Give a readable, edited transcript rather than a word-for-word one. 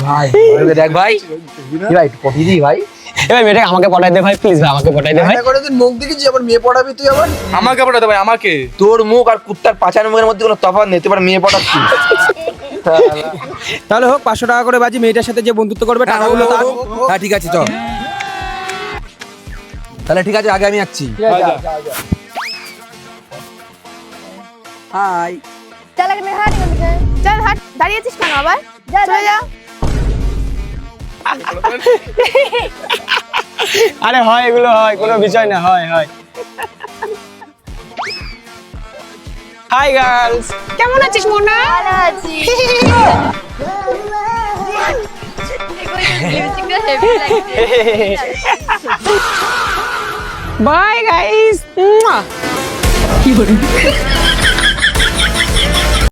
ভাই দেখ ভাই ভাই পটি দি ভাই এবার মেয়েটাকে আমাকে পটাই দে ভাই, প্লিজ ভাই আমাকে পটাই দে ভাই। করে তুই মুখ দেখেছিস আবার মেয়ে পড়াবি তুই আবার? আমাকে পটাতে ভাই, আমাকে। তোর মুখ আর কুত্তার পাছার মুখের মধ্যে কোনো তফাৎ নেই, তুই আবার মেয়ে পড়াচ্ছিস। তাহলে হোক 500 টাকা করে বাজি, মেয়েটার সাথে যে বন্ধুত্ব করবে টাকাগুলো তার। হ্যাঁ ঠিক আছে চল তাহলে, ঠিক আছে আগে আমি আসছি। হাই चल अगर मैं हाथ निकल गए चल हट দাঁড়িয়েছিস কেন আবার চলে যা আরে হয়, এগুলো হয়, কোনো বিষয় না, হয় হয়। হাই গার্লস, কেমন আছিস মোনা? ভালো আছি বাই গাইস।